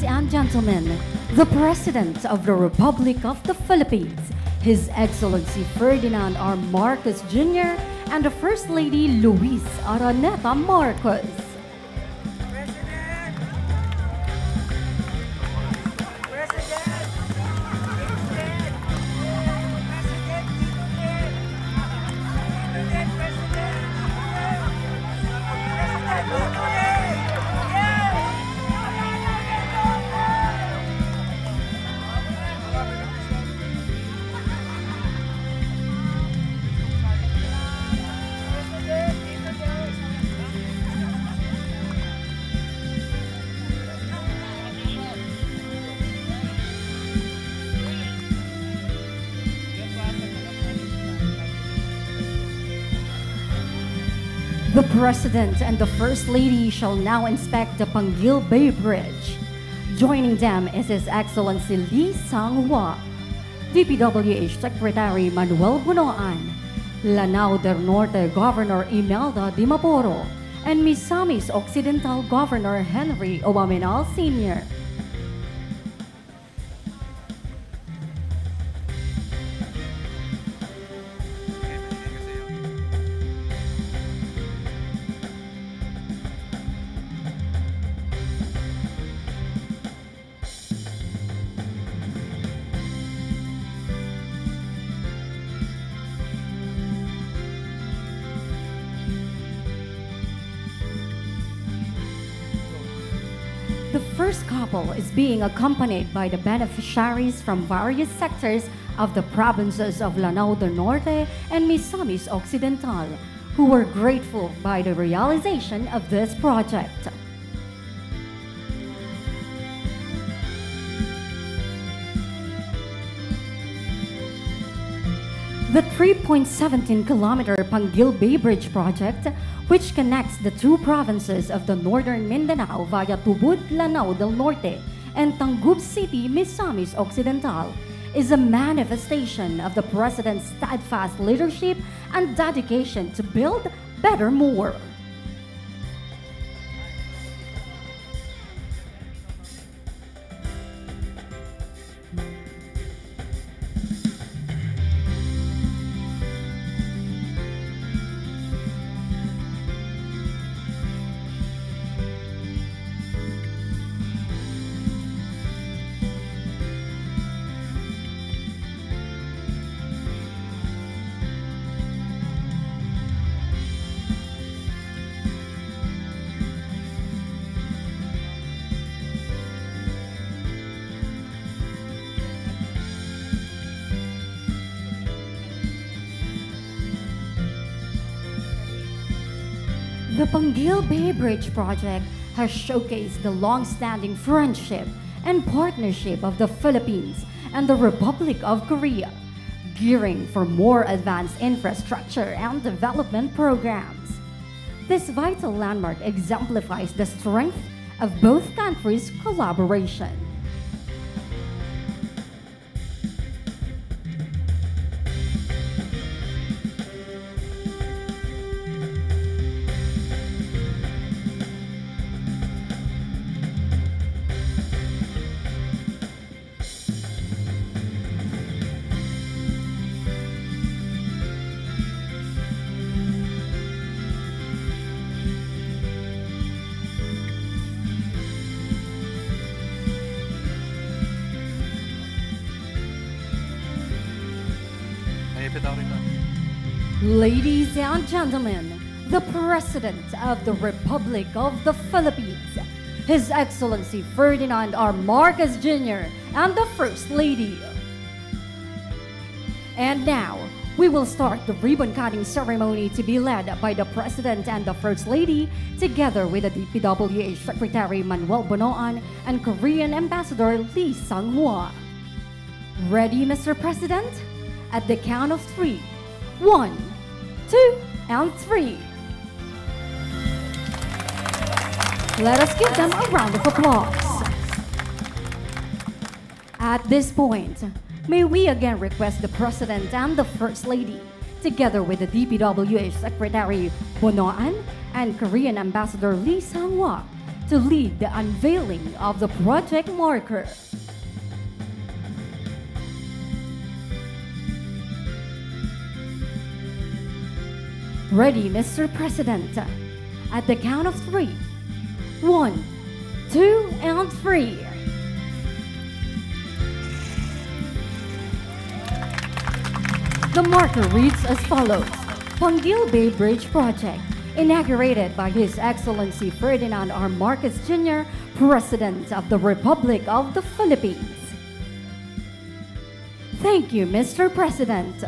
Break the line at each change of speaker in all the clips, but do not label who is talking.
and gentlemen, the President of the Republic of the Philippines, His Excellency Ferdinand R. Marcos Jr. and the First Lady Luis Araneta Marcos. The President and the First Lady shall now inspect the Panguil Bay Bridge. Joining them is His Excellency Lee Sang-hwa, DPWH Secretary Manuel Bunoan, Lanao del Norte Governor Imelda Dimaporo, and Misamis Occidental Governor Henry Owaminal Sr. The first couple is being accompanied by the beneficiaries from various sectors of the provinces of Lanao del Norte and Misamis Occidental, who were grateful by the realization of this project. The 3.17-kilometer Panguil Bay Bridge Project, which connects the two provinces of the Northern Mindanao via Tubod, Lanao del Norte, and Tangub City, Misamis Occidental, is a manifestation of the President's steadfast leadership and dedication to build better more. The Panguil Bay Bridge Project has showcased the long-standing friendship and partnership of the Philippines and the Republic of Korea, gearing for more advanced infrastructure and development programs. This vital landmark exemplifies the strength of both countries' collaboration. Ladies and gentlemen, the President of the Republic of the Philippines, His Excellency Ferdinand R. Marcos Jr. and the First Lady. And now, we will start the ribbon-cutting ceremony to be led by the President and the First Lady, together with the DPWH Secretary Manuel Bunoan and Korean Ambassador Lee Sang-hwa. Ready, Mr. President? At the count of 3. 1, 2, and 3. Let us give them a round of applause. At this point, may we again request the President and the First Lady, together with the DPWH Secretary Bunoan and Korean Ambassador Lee Sang-hwa, to lead the unveiling of the project marker. Ready, Mr. President. At the count of 3. 1, 2, and 3. The marker reads as follows: Panguil Bay Bridge Project, inaugurated by His Excellency Ferdinand R. Marcos Jr., President of the Republic of the Philippines. Thank you, Mr. President.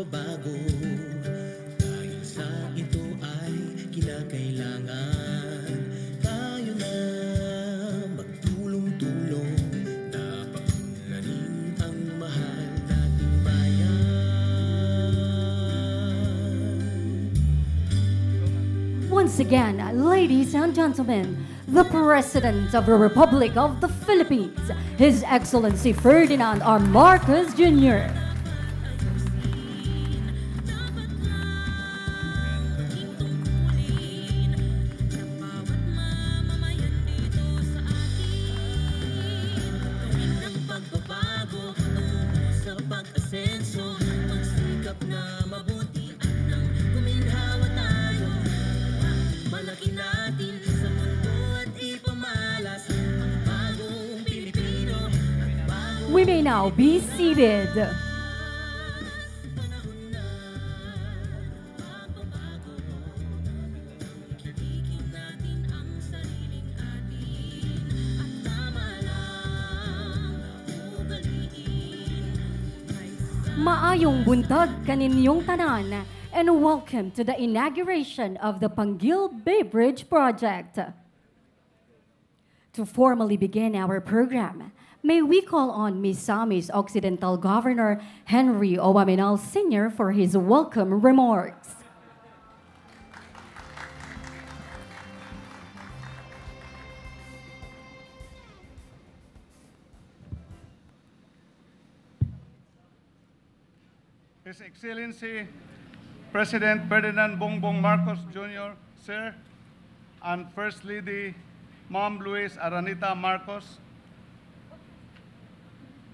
Bago dahil sa ito ay kinakailangan tayo na magtulong-tulong na paunlarin ang mahal nating bayan.
Once again, ladies and gentlemen, the President of the Republic of the Philippines, His Excellency Ferdinand R. Marcos Jr. We may now be seated. Maayong buntag kaninyong tanan, and welcome to the inauguration of the Panguil Bay Bridge Project. To formally begin our program, may we call on Misamis Occidental Governor Henry Owaminal Sr. for his welcome remarks.
His Excellency President Ferdinand Bongbong Marcos Jr., Sir, and First Lady Ma'am Luis Aranita Marcos,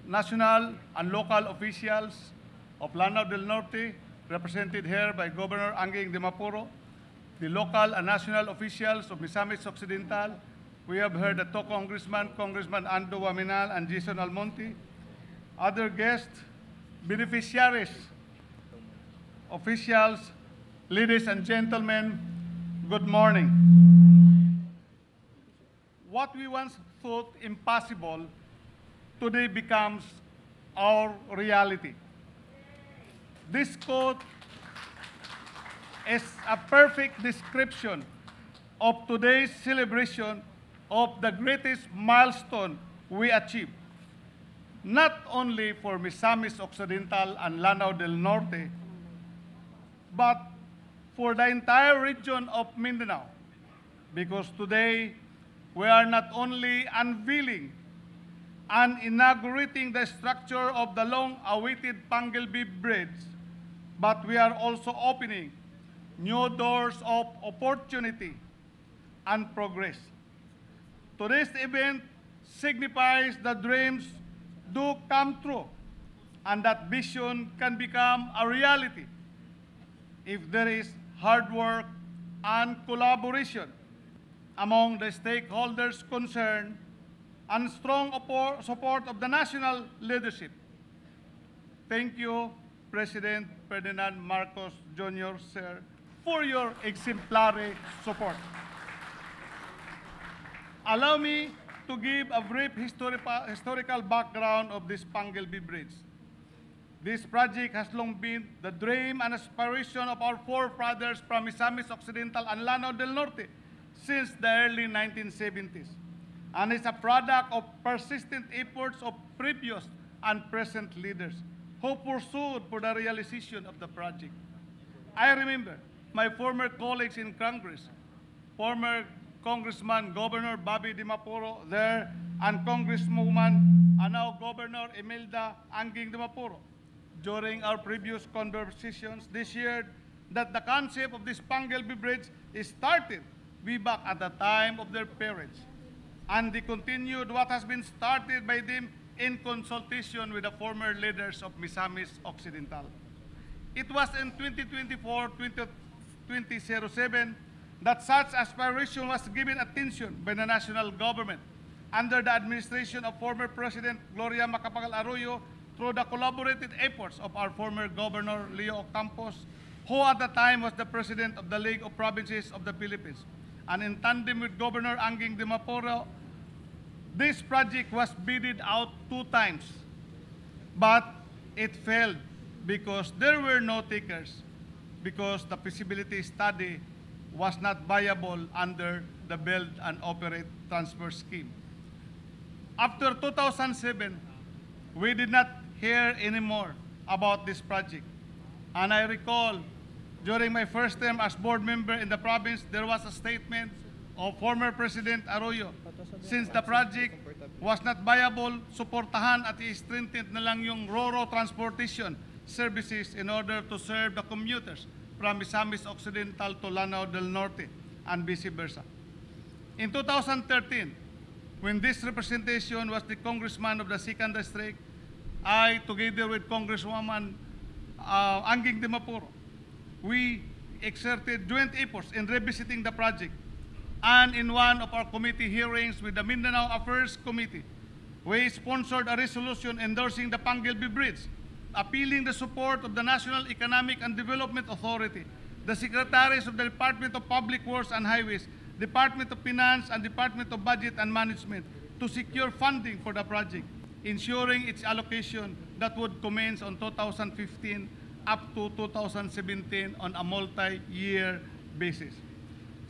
national and local officials of Lanao del Norte, represented here by Governor Anging de Mapuro, the local and national officials of Misamis Occidental. We have heard the two Congressman Ando Waminal and Jason Almonte, other guests, beneficiaries, officials, ladies and gentlemen, good morning. What we once thought impossible today becomes our reality. This quote is a perfect description of today's celebration of the greatest milestone we achieved, not only for Misamis Occidental and Lanao del Norte, but for the entire region of Mindanao, because today we are not only unveiling and inaugurating the structure of the long-awaited Panguil Bay Bridge, but we are also opening new doors of opportunity and progress. Today's event signifies that dreams do come true and that vision can become a reality if there is hard work and collaboration among the stakeholders concerned and strong support of the national leadership. Thank you, President Ferdinand Marcos Jr., Sir, for your exemplary support. Allow me to give a brief historical background of this Panguil Bay Bridge. This project has long been the dream and aspiration of our forefathers from Misamis Occidental and Lanao del Norte since the early 1970s, and is a product of persistent efforts of previous and present leaders who pursued for the realization of the project. I remember my former colleagues in Congress, former Congressman Governor Bobby Dimapuro there, and Congresswoman and now Governor Imelda Anging Dimapuro, during our previous conversations this year, that the concept of this Panguil Bay Bridge started way back at the time of their parents, and they continued what has been started by them in consultation with the former leaders of Misamis Occidental. It was in 2024-2007 that such aspiration was given attention by the national government under the administration of former President Gloria Macapagal Arroyo through the collaborated efforts of our former Governor Leo Ocampo, who at the time was the President of the League of Provinces of the Philippines. And in tandem with Governor Anging Dimapuro, this project was bidded out 2 times, but it failed because there were no takers, because the feasibility study was not viable under the Build and Operate Transfer Scheme. After 2007, we did not hear anymore about this project. And I recall, during my first term as board member in the province, there was a statement of former President Arroyo. Since the project was not viable, suportahan at i-strengthen na lang yung RoRo transportation services in order to serve the commuters from Misamis Occidental to Lanao del Norte and vice versa. In 2013, when this representation was the congressman of the 2nd District, I, together with Congresswoman Anging Dimapuro, we exerted joint efforts in revisiting the project. And in one of our committee hearings with the Mindanao Affairs Committee, we sponsored a resolution endorsing the Panguil Bay Bridge, appealing the support of the National Economic and Development Authority, the Secretaries of the Department of Public Works and Highways, Department of Finance, and Department of Budget and Management to secure funding for the project, ensuring its allocation that would commence on 2015 up to 2017 on a multi-year basis.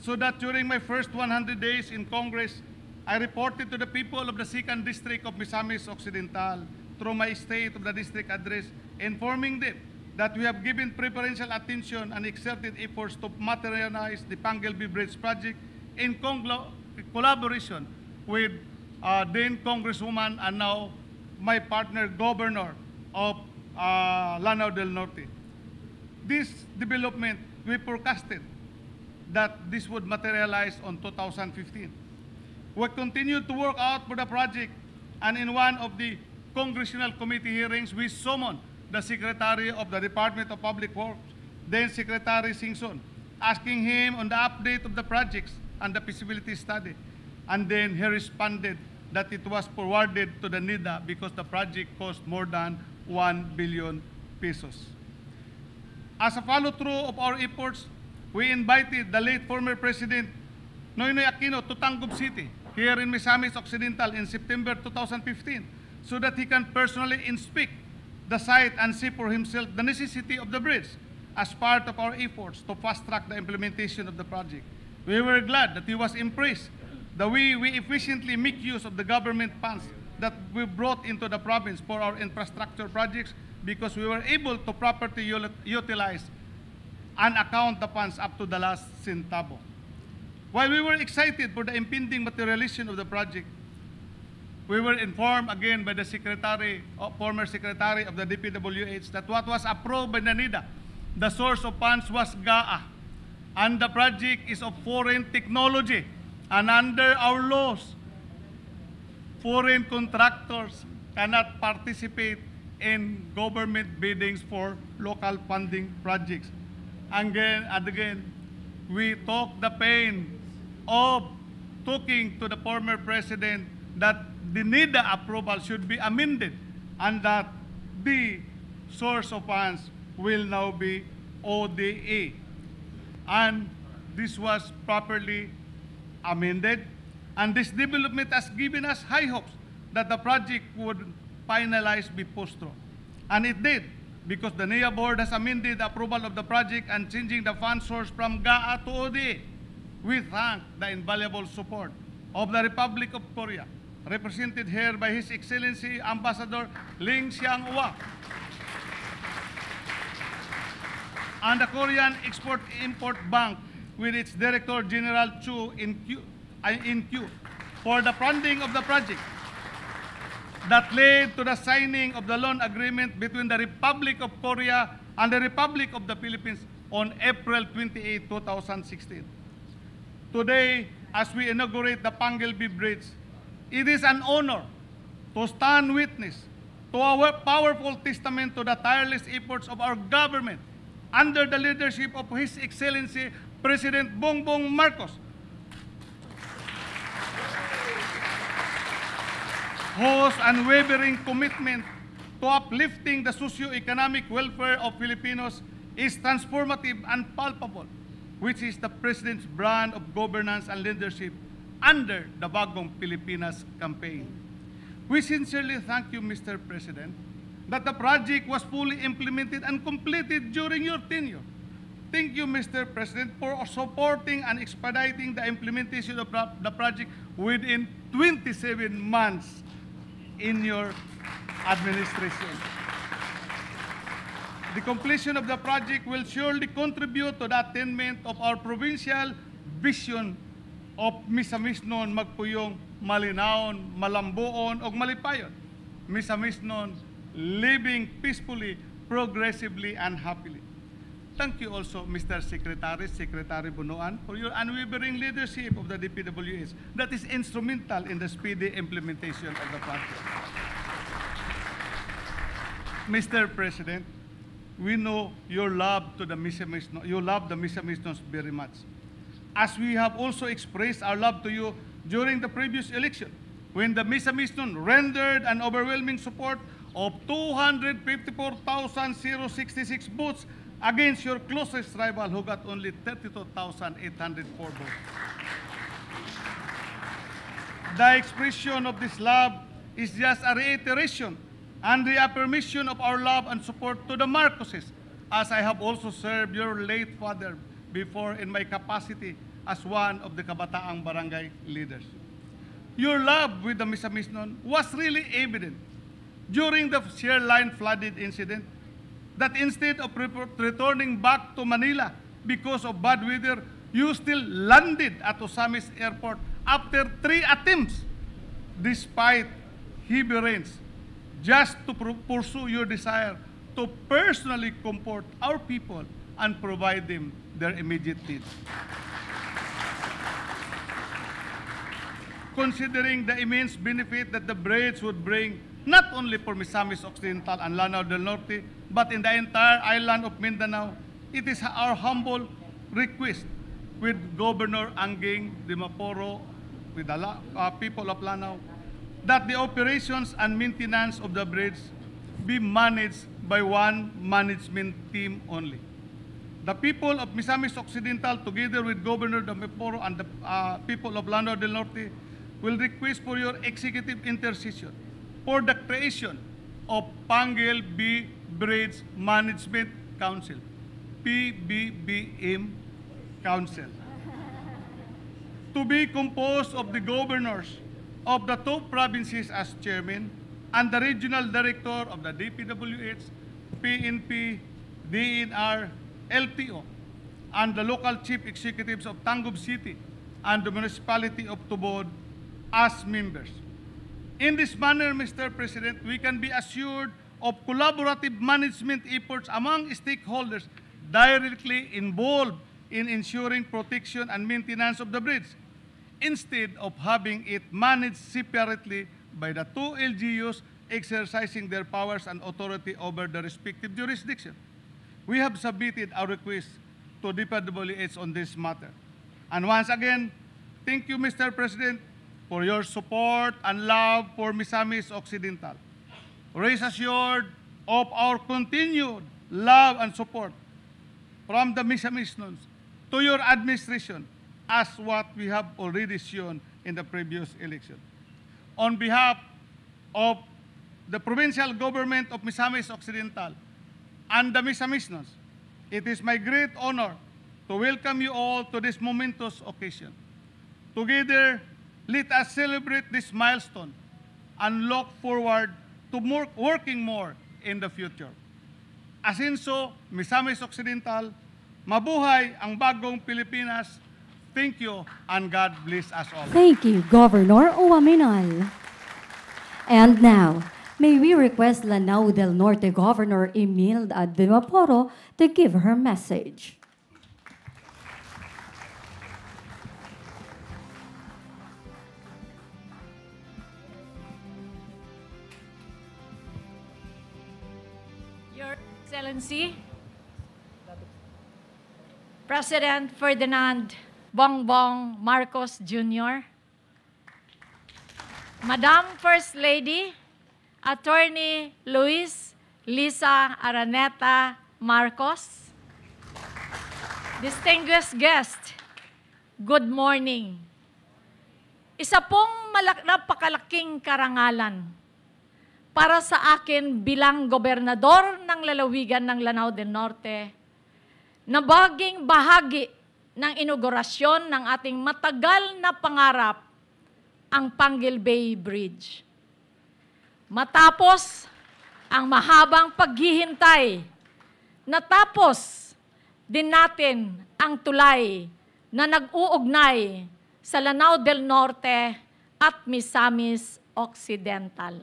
So that during my first 100 days in Congress, I reported to the people of the 2nd District of Misamis Occidental through my State of the District address, informing them that we have given preferential attention and exerted efforts to materialize the Panguil Bay Bridge Project in collaboration with then Congresswoman and now my partner Governor of Lanao del Norte. This development, we forecasted that this would materialize on 2015. We continued to work out for the project, and in one of the congressional committee hearings, we summoned the Secretary of the Department of Public Works, then Secretary Singson, asking him on the update of the projects and the feasibility study. And then he responded that it was forwarded to the NIDA because the project cost more than 1 billion pesos. As a follow-through of our efforts, we invited the late former President Noynoy Aquino to Tangub City, here in Misamis Occidental in September 2015, so that he can personally inspect the site and see for himself the necessity of the bridge as part of our efforts to fast-track the implementation of the project. We were glad that he was impressed the way we efficiently make use of the government funds that we brought into the province for our infrastructure projects, because we were able to properly utilize and account the funds up to the last centavo. While we were excited for the impending materialization of the project, we were informed again by the former Secretary of the DPWH that what was approved by the NIDA, the source of funds was GAA, and the project is of foreign technology. And under our laws, foreign contractors cannot participate in government biddings for local funding projects. Again and again, we took the pain of talking to the former president that the NIDA approval should be amended and that the source of funds will now be ODA. And this was properly amended, And this development has given us high hopes that the project would finalize before straw. And it did, because the NEA board has amended the approval of the project and changing the fund source from GAA to ODA. We thank the invaluable support of the Republic of Korea, represented here by His Excellency Ambassador Ling Xianghua, and the Korean Export-Import Bank with its Director General Chu in Q for the funding of the project that led to the signing of the loan agreement between the Republic of Korea and the Republic of the Philippines on April 28, 2016. Today, as we inaugurate the Panguil Bay Bridge, it is an honor to stand witness to our powerful testament to the tireless efforts of our government under the leadership of His Excellency President Bongbong Marcos, whose unwavering commitment to uplifting the socio-economic welfare of Filipinos is transformative and palpable, which is the President's brand of governance and leadership under the Bagong Pilipinas campaign. We sincerely thank you, Mr. President, that the project was fully implemented and completed during your tenure. Thank you, Mr. President, for supporting and expediting the implementation of the project within 27 months in your administration. The completion of the project will surely contribute to the attainment of our provincial vision of Misamisnon, Magpuyong, Malinaon, Malambuon, o Malipayon. Misamisnon, living peacefully, progressively, and happily. Thank you also, Mr. Secretary Bunuan, for your unwavering leadership of the DPWH that is instrumental in the speedy implementation of the project. Mr. President, we know your love to the Misamisnon. You love the Misamisnons very much, as we have also expressed our love to you during the previous election, when the Misamisnon rendered an overwhelming support of 254,066 votes against your closest rival, who got only 32,804 votes. The expression of this love is just a reiteration and reaffirmation of our love and support to the Marcoses, as I have also served your late father before in my capacity as one of the Kabataang Barangay leaders. Your love with the Misamisnon was really evident during the Sierra Line flooded incident, that instead of returning back to Manila because of bad weather, you still landed at Ozamis Airport after 3 attempts, despite heavy rains, just to pursue your desire to personally comfort our people and provide them their immediate needs. Considering the immense benefit that the bridge would bring, not only for Misamis Occidental and Lanao del Norte, but in the entire island of Mindanao, it is our humble request with Governor Anging Dimaporo, with the people of Lanao, that the operations and maintenance of the bridge be managed by one management team only. The people of Misamis Occidental, together with Governor Dimaporo and the people of Lanao del Norte, will request for your executive intercession for the creation of Panguil Bay Bridge Management Council, PBBM Council, to be composed of the governors of the 2 provinces as chairman and the regional director of the DPWH, PNP, DNR, LTO, and the local chief executives of Tangub City and the Municipality of Tubod as members. In this manner, Mr. President, we can be assured of collaborative management efforts among stakeholders directly involved in ensuring protection and maintenance of the bridge, instead of having it managed separately by the 2 LGUs exercising their powers and authority over the respective jurisdiction. We have submitted our request to DPWH on this matter. And once again, thank you, Mr. President, for your support and love for Misamis Occidental. Rest assured of our continued love and support from the Misamisnons to your administration as what we have already shown in the previous election. On behalf of the provincial government of Misamis Occidental and the Misamisnos, it is my great honor to welcome you all to this momentous occasion. Together, let us celebrate this milestone and look forward to working more in the future. Asinso, Misamis Occidental, mabuhay ang bagong Pilipinas. Thank you and God bless us all.
Thank you, Governor Uwaminal. And now, may we request Lanao del Norte Governor Imelda de Maporo to give her message.
Your Excellency, President Ferdinand Bongbong Marcos Jr., Madam First Lady, Attorney Luis Lisa Araneta Marcos, distinguished guest, good morning. Isa pong napakalaking karangalan para sa akin bilang gobernador ng lalawigan ng Lanao del Norte na baging bahagi ng inaugurasyon ng ating matagal na pangarap, ang Panguil Bay Bridge. Matapos ang mahabang paghihintay, natapos din natin ang tulay na nag-uugnay sa Lanao del Norte at Misamis Occidental.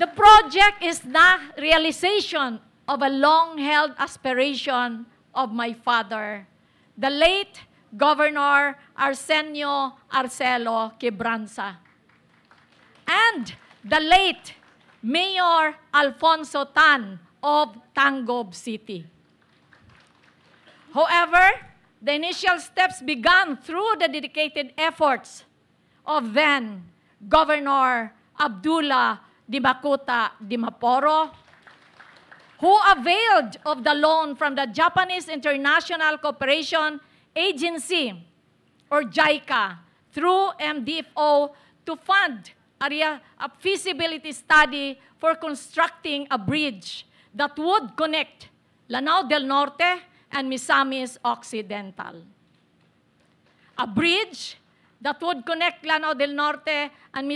The project is the realization of a long-held aspiration of my father, the late Governor Arsenio Arcelo Quebranza, and the late Mayor Alfonso Tan of Tangub City. However, the initial steps began through the dedicated efforts of then Governor Abdullah Dimacuta Dimaporo, who availed of the loan from the Japanese International Cooperation Agency, or JICA, through MDFO to fund a feasibility study for constructing a bridge that would connect Lanao del Norte and Misamis Occidental. A bridge that would connect Lanao del Norte and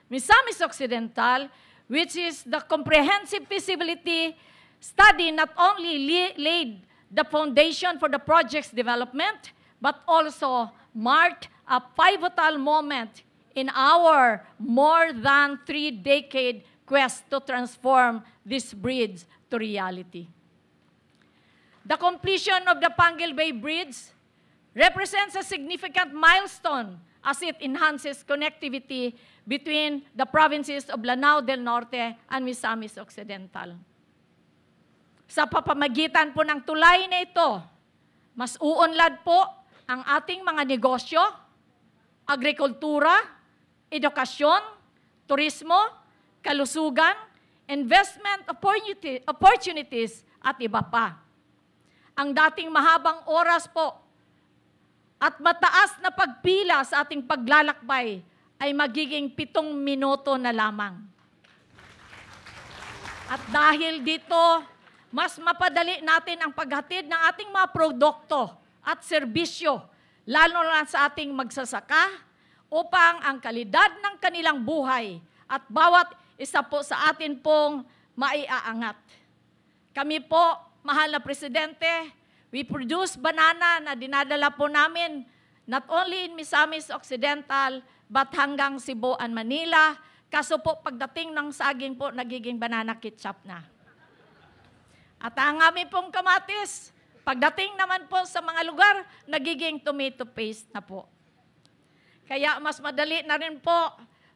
Misamis Occidental, which is the comprehensive feasibility study not only laid the foundation for the project's development, but also marked a pivotal moment in our more than 3-decade quest to transform this bridge to reality. The completion of the Panguil Bay Bridge represents a significant milestone as it enhances connectivity between the provinces of Lanao del Norte and Misamis Occidental. Sa papamagitan po ng tulay na ito, mas uunlad po ang ating mga negosyo, agrikultura, edukasyon, turismo, kalusugan, investment opportunities, at iba pa. Ang dating mahabang oras po at mataas na pagpila sa ating paglalakbay ay magiging 7 minuto na lamang. At dahil dito, mas mapadali natin ang paghatid ng ating mga produkto at serbisyo, lalo na sa ating magsasaka, upang ang kalidad ng kanilang buhay at bawat isa po sa atin pong maiaangat. Kami po, mahal na Presidente, we produce banana na dinadala po namin not only in Misamis Occidental, but hanggang Cebu and Manila. Kaso po, pagdating ng saging po, nagiging banana ketchup na. At ang aming pong kamatis, pagdating naman po sa mga lugar, nagiging tomato paste na po. Kaya mas madali na rin po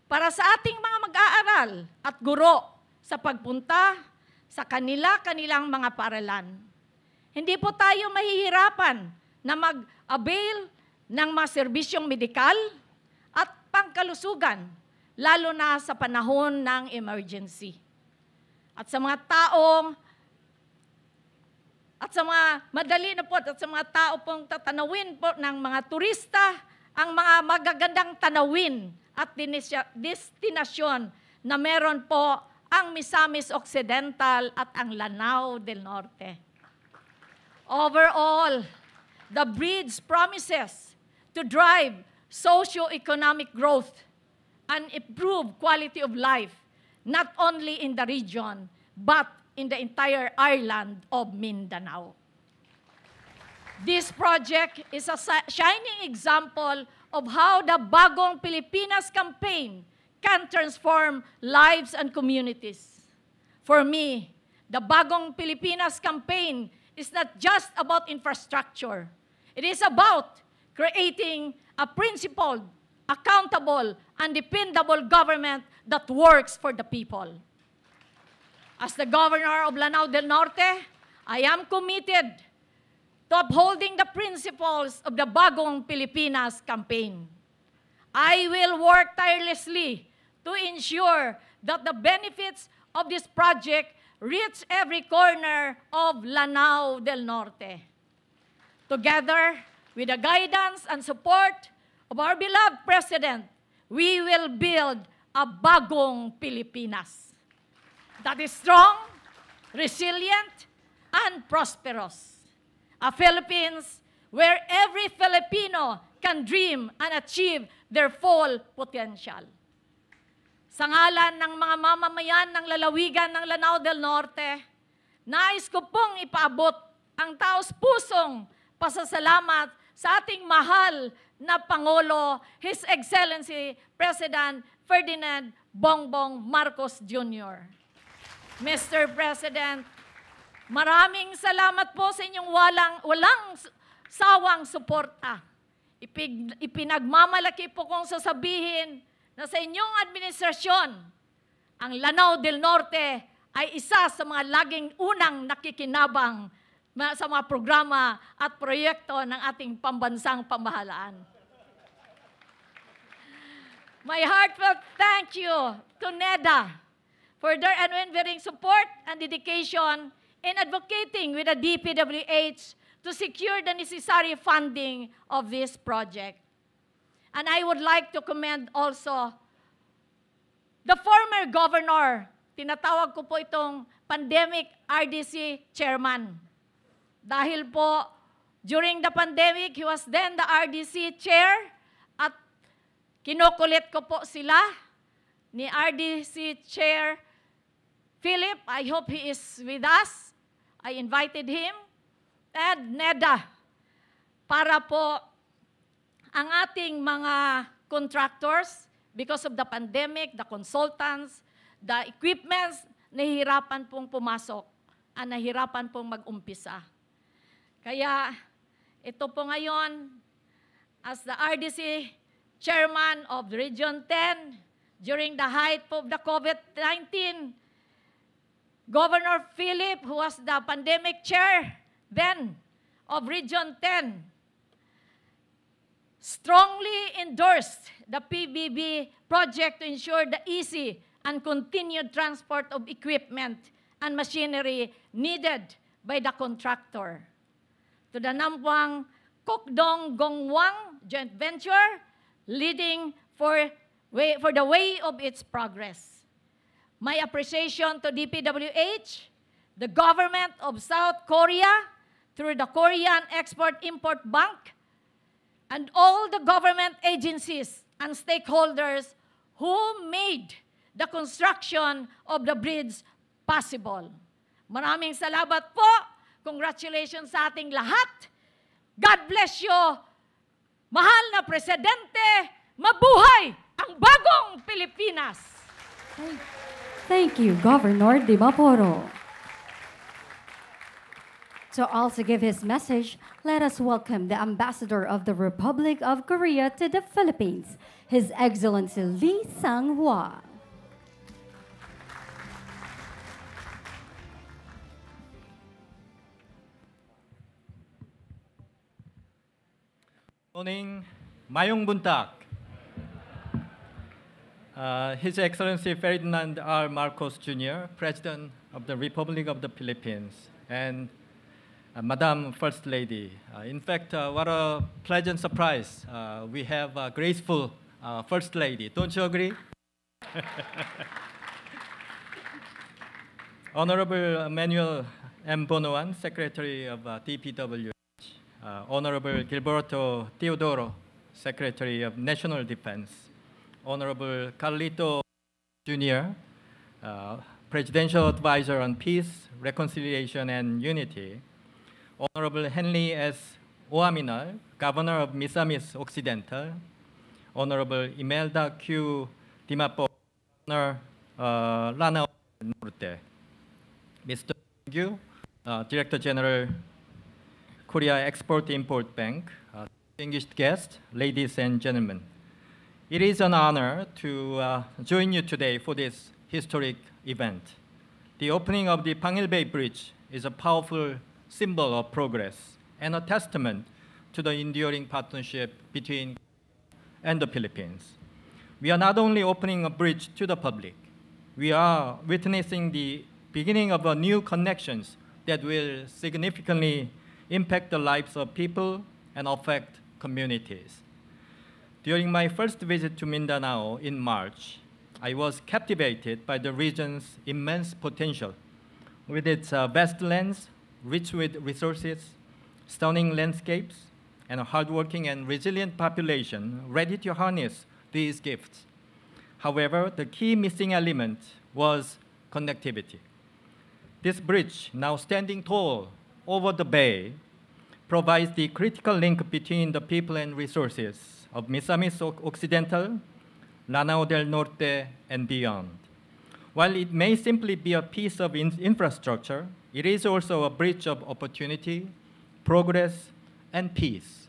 para sa ating mga mag-aaral at guro sa pagpunta sa kanilang mga paaralan. Hindi po tayo mahihirapan na mag-avail ng mga serbisyong medikal at pangkalusugan, lalo na sa panahon ng emergency. At sa mga taong at sa mga madali na po at sa mga tao pong tatanawin po ng mga turista ang mga magagandang tanawin at destinasyon na meron po ang Misamis Occidental at ang Lanao del Norte. Overall, the bridge promises to drive socio-economic growth and improve quality of life, not only in the region, but in the entire island of Mindanao. This project is a shining example of how the Bagong Pilipinas campaign can transform lives and communities. For me, the Bagong Pilipinas campaign is not just about infrastructure. It is about creating a principled, accountable, and dependable government that works for the people. As the Governor of Lanao del Norte, I am committed to upholding the principles of the Bagong Pilipinas campaign. I will work tirelessly to ensure that the benefits of this project reach every corner of Lanao del Norte. Together with the guidance and support of our beloved President, we will build a Bagong Pilipinas that is strong, resilient, and prosperous. A Philippines where every Filipino can dream and achieve their full potential. Sa ngalan ng mga mamamayan ng lalawigan ng Lanao del Norte, nais ko pong ipaabot ang taos-pusong pasasalamat sa ating mahal na Pangulo, His Excellency President Ferdinand Bongbong Marcos Jr. Mr. President, maraming salamat po sa inyong walang sawang suporta. Ipinagmamalaki po kong sasabihin na sa inyong administrasyon, ang Lanao del Norte ay isa sa mga laging unang nakikinabang sa mga programa at proyekto ng ating pambansang pamahalaan. My heartfelt thank you to NEDA for their unwavering support and dedication in advocating with the DPWH to secure the necessary funding of this project. And I would like to commend also the former governor, tinatawag ko po itong pandemic RDC chairman. Dahil po, during the pandemic, he was then the RDC chair at kinukulit ko po sila ni RDC chair Philip. I hope he is with us. I invited him. And NEDA, para po ang ating mga contractors, because of the pandemic, the consultants, the equipments, nahihirapan pong pumasok at nahihirapan pong mag-umpisa. Kaya ito po ngayon, as the RDC chairman of Region 10, during the height of the COVID-19, Governor Philip, who was the pandemic chair then of Region 10, strongly endorsed the PBB project to ensure the easy and continued transport of equipment and machinery needed by the contractor. To the Nampuang Kokdong Gongwang joint venture, leading for the way of its progress. My appreciation to DPWH, the government of South Korea, through the Korean Export-Import Bank, and all the government agencies and stakeholders who made the construction of the bridge possible. Maraming salamat po. Congratulations sa ating lahat. God bless you. Mahal na Presidente, mabuhay ang bagong Pilipinas.
Thank you, Governor Dimaporo. To also give his message, let us welcome the Ambassador of the Republic of Korea to the Philippines, His Excellency Lee Sang-hwa.
Morning, mayong buntag. His Excellency Ferdinand R. Marcos Jr., President of the Republic of the Philippines, and Madam First Lady. In fact, what a pleasant surprise. We have a graceful First Lady. Don't you agree? Honorable Manuel M. Bonoan, Secretary of DPWH. Honorable Gilberto Teodoro, Secretary of National Defense. Honorable Carlito Jr., Presidential Advisor on Peace, Reconciliation, and Unity. Honorable Henry S. Oaminal, Governor of Misamis Occidental. Honorable Imelda Q. Dimapo, Governor Lanao del Norte. Mr. Panguil, Director General, Korea Export-Import Bank. Distinguished guests, ladies and gentlemen. It is an honor to join you today for this historic event. The opening of the Panguil Bay Bridge is a powerful symbol of progress and a testament to the enduring partnership between and the Philippines. We are not only opening a bridge to the public, we are witnessing the beginning of new connections that will significantly impact the lives of people and affect communities. During my first visit to Mindanao in March, I was captivated by the region's immense potential. With its vast lands, rich with resources, stunning landscapes, and a hardworking and resilient population ready to harness these gifts. However, the key missing element was connectivity. This bridge, now standing tall over the bay, provides the critical link between the people and resources of Misamis Occidental, Lanao del Norte, and beyond. While it may simply be a piece of infrastructure, it is also a bridge of opportunity, progress, and peace.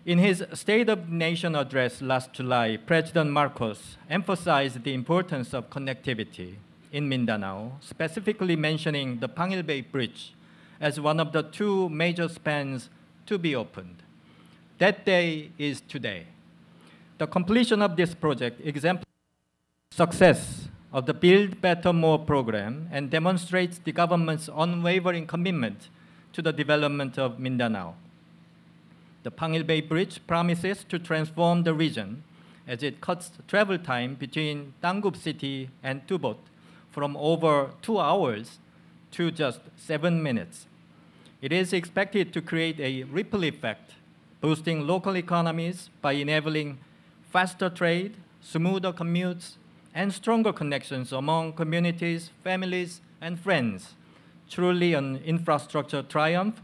In his State of the Nation address last July, President Marcos emphasized the importance of connectivity in Mindanao, specifically mentioning the Panguil Bay Bridge as one of the two major spans to be opened. That day is today. The completion of this project exemplifies the success of the Build Better More program and demonstrates the government's unwavering commitment to the development of Mindanao. The Panguil Bay Bridge promises to transform the region as it cuts travel time between Tangub City and Tubod from over 2 hours to just 7 minutes. It is expected to create a ripple effect, boosting local economies by enabling faster trade, smoother commutes, and stronger connections among communities, families, and friends. Truly an infrastructure triumph,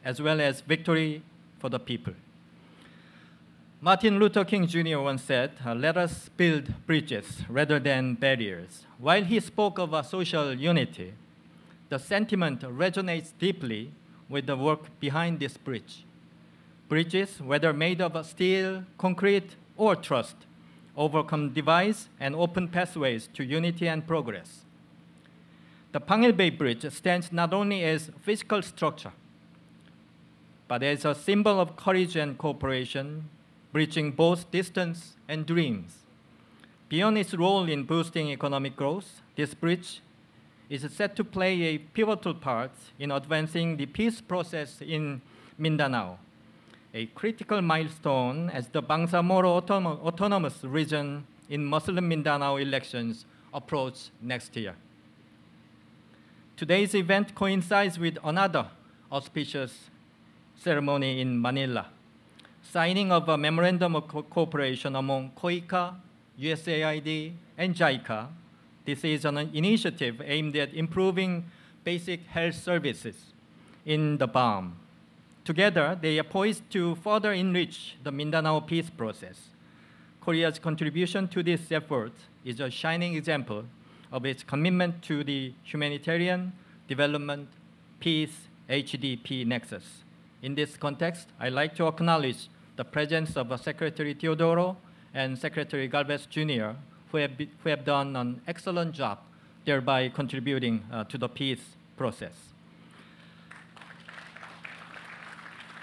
as well as victory for the people. Martin Luther King Jr. once said, "Let us build bridges rather than barriers." While he spoke of a social unity, the sentiment resonates deeply with the work behind this bridge. Bridges, whether made of steel, concrete, or trust, overcome divides and open pathways to unity and progress. The Panguil Bay Bridge stands not only as physical structure, but as a symbol of courage and cooperation, bridging both distance and dreams. Beyond its role in boosting economic growth, this bridge is set to play a pivotal part in advancing the peace process in Mindanao, a critical milestone as the Bangsamoro Autonomous Region in Muslim Mindanao elections approach next year. Today's event coincides with another auspicious ceremony in Manila, signing of a memorandum of cooperation among COICA, USAID, and JICA. This is an initiative aimed at improving basic health services in the BAM. Together, they are poised to further enrich the Mindanao peace process. Korea's contribution to this effort is a shining example of its commitment to the humanitarian, development, peace, HDP nexus. In this context, I'd like to acknowledge the presence of Secretary Teodoro and Secretary Galvez Jr., who have done an excellent job, thereby contributing to the peace process.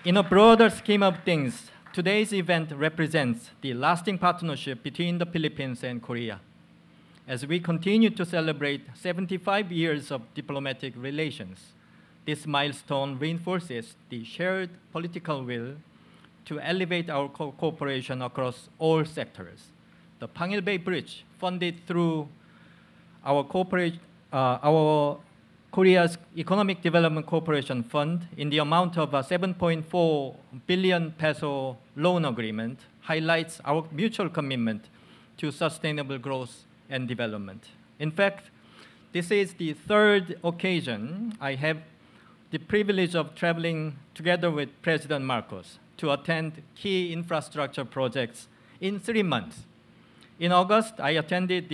In a broader scheme of things, today's event represents the lasting partnership between the Philippines and Korea. As we continue to celebrate 75 years of diplomatic relations, This milestone reinforces the shared political will to elevate our cooperation across all sectors. The Panguil Bay Bridge, funded through our Korea's Economic Development Corporation Fund in the amount of 7.4 billion peso loan agreement, highlights our mutual commitment to sustainable growth and development. In fact, this is the third occasion I have the privilege of traveling together with President Marcos to attend key infrastructure projects in 3 months. In August, I attended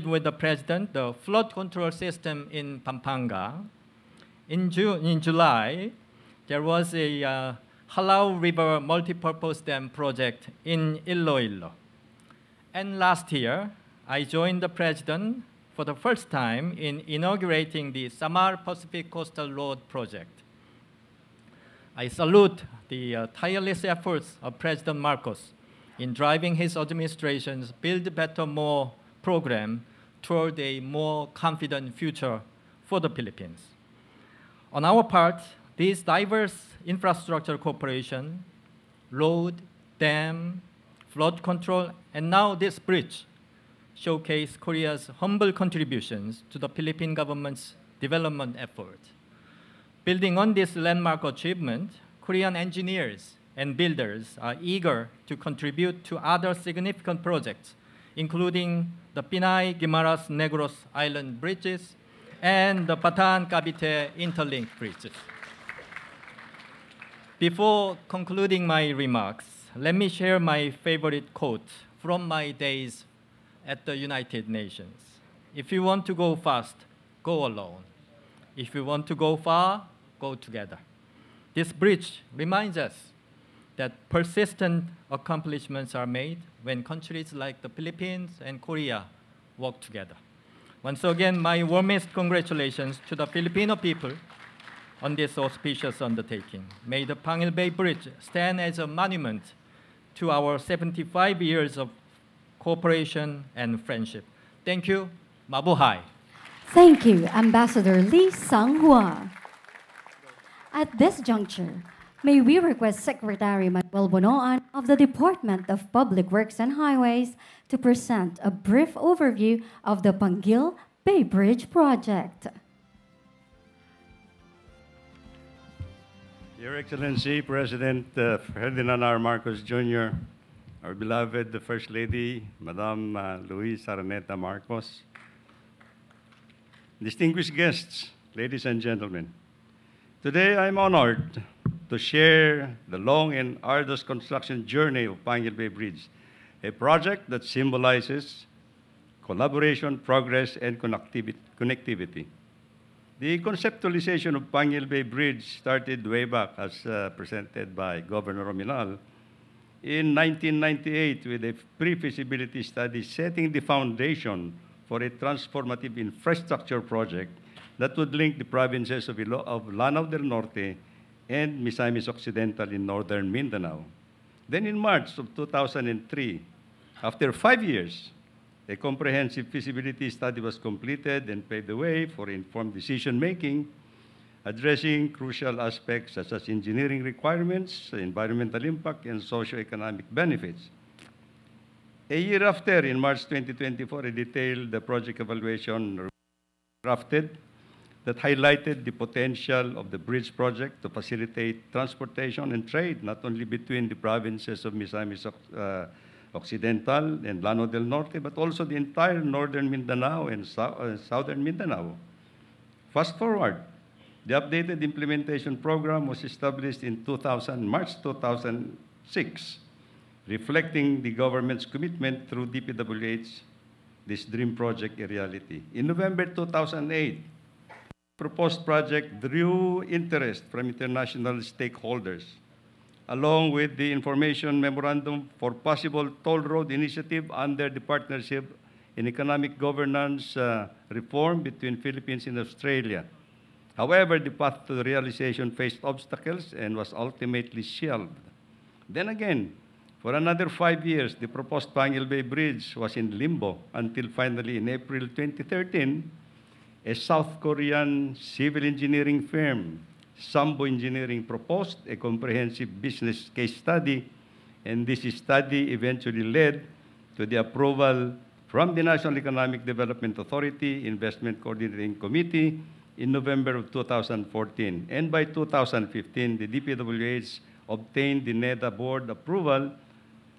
with the President the flood control system in Pampanga. In July, there was a Halao River multipurpose dam project in Iloilo. And last year, I joined the President for the first time in inaugurating the Samar Pacific Coastal Road project. I salute the tireless efforts of President Marcos in driving his administration's Build Better More program toward a more confident future for the Philippines. On our part, these diverse infrastructure cooperation, road, dam, flood control, and now this bridge showcase Korea's humble contributions to the Philippine government's development effort. Building on this landmark achievement, Korean engineers and builders are eager to contribute to other significant projects, including the Pinay-Guimaras Negros Island bridges and the Bataan-Cavite interlink bridges. Before concluding my remarks, let me share my favorite quote from my days at the United Nations. If you want to go fast, go alone. If you want to go far, go together. This bridge reminds us that persistent accomplishments are made when countries like the Philippines and Korea work together. Once again, my warmest congratulations to the Filipino people on this auspicious undertaking. May the Panguil Bay Bridge stand as a monument to our 75 years of cooperation and friendship. Thank you. Mabuhay.
Thank you, Ambassador Lee Sang-hwa. At this juncture, may we request Secretary Manuel Bonoan of the Department of Public Works and Highways to present a brief overview of the Panguil Bay Bridge Project.
Your Excellency, President Ferdinand R. Marcos Jr., our beloved First Lady, Madam Luis Araneta Marcos, distinguished guests, ladies and gentlemen, today I'm honored to share the long and arduous construction journey of Panguil Bay Bridge, a project that symbolizes collaboration, progress, and connectivity. The conceptualization of Panguil Bay Bridge started way back, as presented by Governor Rominal, in 1998 with a pre-feasibility study setting the foundation for a transformative infrastructure project that would link the provinces of Lanao del Norte and Misamis Occidental in Northern Mindanao. Then in March of 2003, after 5 years, a comprehensive feasibility study was completed and paved the way for informed decision-making, addressing crucial aspects such as engineering requirements, environmental impact, and socioeconomic benefits. A year after, in March 2024, a detailed project evaluation drafted that highlighted the potential of the bridge project to facilitate transportation and trade, not only between the provinces of Misamis Occidental and Lanao del Norte, but also the entire Northern Mindanao and Southern Mindanao. Fast forward, the updated implementation program was established in March 2006, reflecting the government's commitment through DPWH, this dream project a reality. In November 2008, proposed project drew interest from international stakeholders, along with the information memorandum for possible toll road initiative under the Partnership in Economic Governance Reform between Philippines and Australia. However, the path to the realization faced obstacles and was ultimately shelved. Then again, for another 5 years, the proposed Panguil Bay Bridge was in limbo until finally in April 2013, a South Korean civil engineering firm, Sambo Engineering, proposed a comprehensive business case study, and this study eventually led to the approval from the National Economic Development Authority Investment Coordinating Committee in November of 2014. And by 2015, the DPWH obtained the NEDA board approval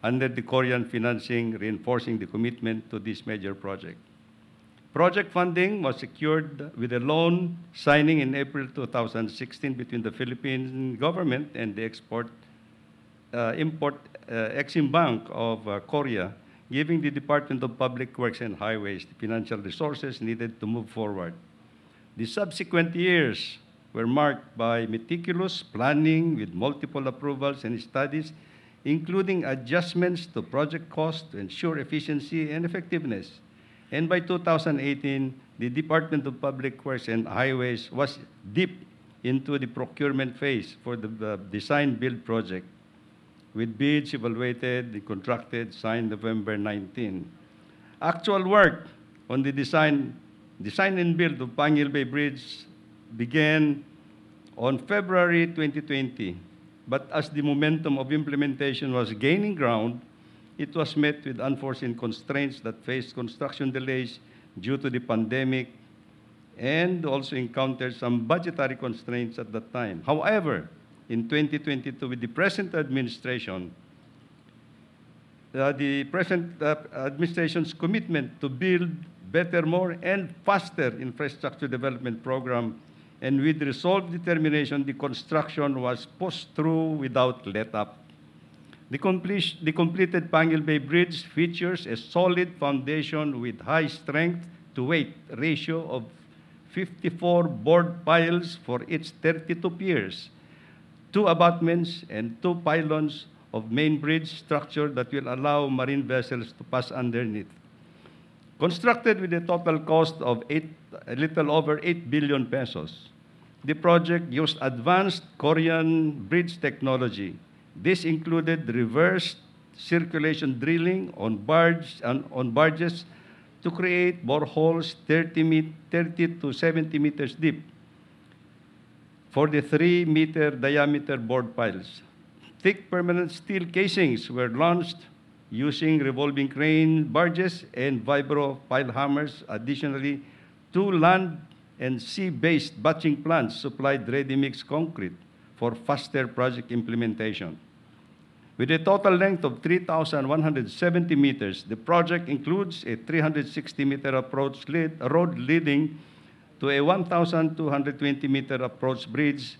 under the Korean financing, reinforcing the commitment to this major project. Project funding was secured with a loan signing in April 2016 between the Philippine government and the Exim Bank of Korea, giving the Department of Public Works and Highways the financial resources needed to move forward. The subsequent years were marked by meticulous planning with multiple approvals and studies, including adjustments to project cost to ensure efficiency and effectiveness. And by 2018, the Department of Public Works and Highways was deep into the procurement phase for the design-build project, with bids evaluated and contracted signed November 19. Actual work on the design and build of Panguil Bay Bridge began on February 2020, but as the momentum of implementation was gaining ground, it was met with unforeseen constraints that faced construction delays due to the pandemic and also encountered some budgetary constraints at that time. However, in 2022, with the present administration, the present administration's commitment to build better, more, and faster infrastructure development program, and with resolved determination, the construction was pushed through without let-up. The completed Panguil Bay Bridge features a solid foundation with high strength-to-weight ratio of 54 board piles for its 32 piers, 2 abutments, and 2 pylons of main bridge structure that will allow marine vessels to pass underneath. Constructed with a total cost of a little over 8 billion pesos, the project used advanced Korean bridge technology. This included reverse circulation drilling on barges to create boreholes 30 to 70 meters deep for the 3-meter diameter board piles. Thick permanent steel casings were launched using revolving crane barges and vibro pile hammers. Additionally, 2 land and sea-based batching plants supplied ready-mix concrete for faster project implementation. With a total length of 3,170 meters, the project includes a 360-meter approach road leading to a 1,220-meter approach bridge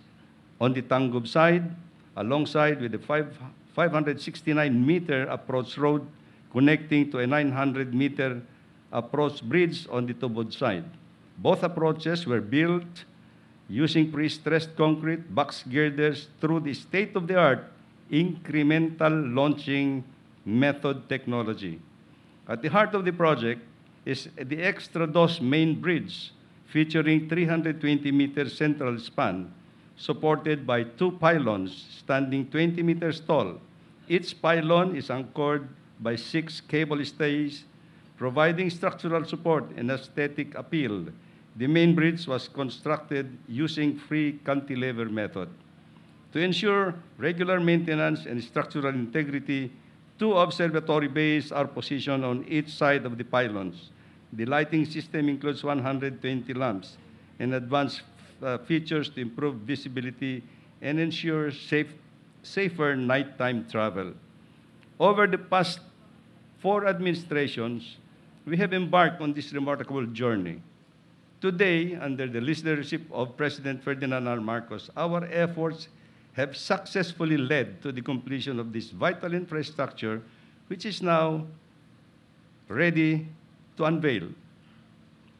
on the Tangub side, alongside with a 569-meter approach road connecting to a 900-meter approach bridge on the Tubod side. Both approaches were built using pre-stressed concrete box girders through the state-of-the-art incremental launching method technology. At the heart of the project is the Extra Dos main bridge, featuring 320-meter central span, supported by 2 pylons standing 20 meters tall. Each pylon is anchored by 6 cable stays, providing structural support and aesthetic appeal. The main bridge was constructed using free cantilever method. To ensure regular maintenance and structural integrity, 2 observatory bays are positioned on each side of the pylons. The lighting system includes 120 lamps and advanced features to improve visibility and ensure safer nighttime travel. Over the past 4 administrations, we have embarked on this remarkable journey. Today, under the leadership of President Ferdinand R. our efforts have successfully led to the completion of this vital infrastructure, which is now ready to unveil.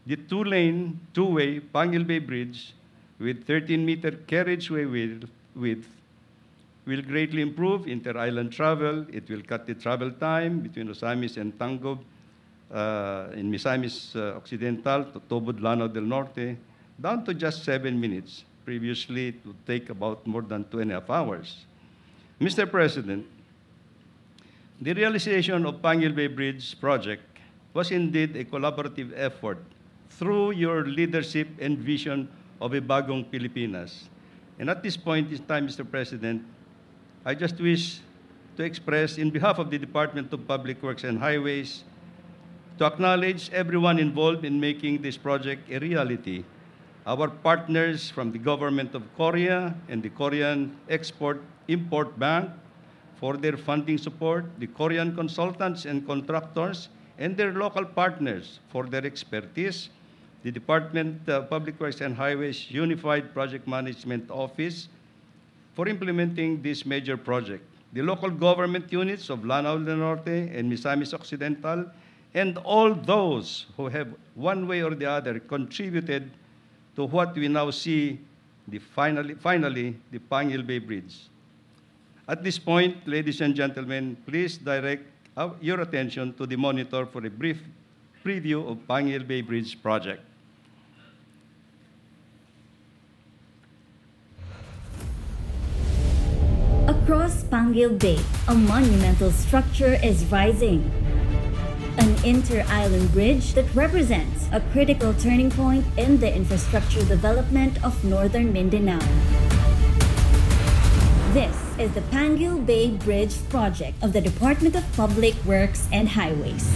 The 2-lane, 2-way Panguil Bay Bridge with 13-meter carriageway width will greatly improve inter-island travel. It will cut the travel time between Ozamis and Tangub in Misamis Occidental to Tubod, Lanao del Norte, down to just 7 minutes. Previously, it would take about more than 2.5 hours. Mr. President, the realization of Panguil Bay Bridge project was indeed a collaborative effort through your leadership and vision of a bagong Pilipinas. And at this point in time, Mr. President, I just wish to express, in behalf of the Department of Public Works and Highways, to acknowledge everyone involved in making this project a reality. Our partners from the government of Korea and the Korean Export-Import Bank for their funding support, the Korean consultants and contractors, and their local partners for their expertise, the Department of Public Works and Highways Unified Project Management Office for implementing this major project, the local government units of Lanao del Norte and Misamis Occidental, and all those who have one way or the other contributed to what we now see, finally, the Panguil Bay Bridge. At this point, ladies and gentlemen, please direct your attention to the monitor for a brief preview of Panguil Bay Bridge Project.
Across Panguil Bay, a monumental structure is rising. An inter-island bridge that represents a critical turning point in the infrastructure development of Northern Mindanao. This is the Panguil Bay Bridge Project of the Department of Public Works and Highways.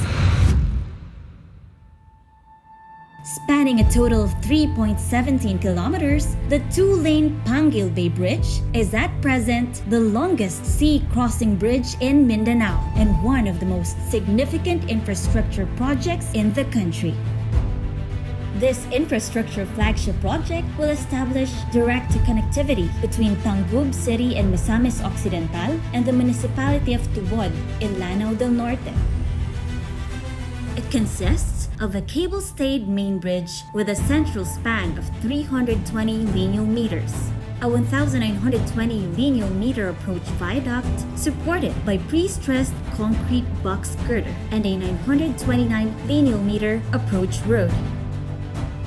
Spanning a total of 3.17 kilometers, the two-lane Panguil Bay Bridge is at present the longest sea-crossing bridge in Mindanao and one of the most significant infrastructure projects in the country. This infrastructure flagship project will establish direct connectivity between Tangub City and Misamis Occidental and the Municipality of Tubod in Lanao del Norte. It consists of a cable-stayed main bridge with a central span of 320 lineal meters, a 1,920 lineal meter approach viaduct supported by pre-stressed concrete box girder, and a 929 lineal meter approach road.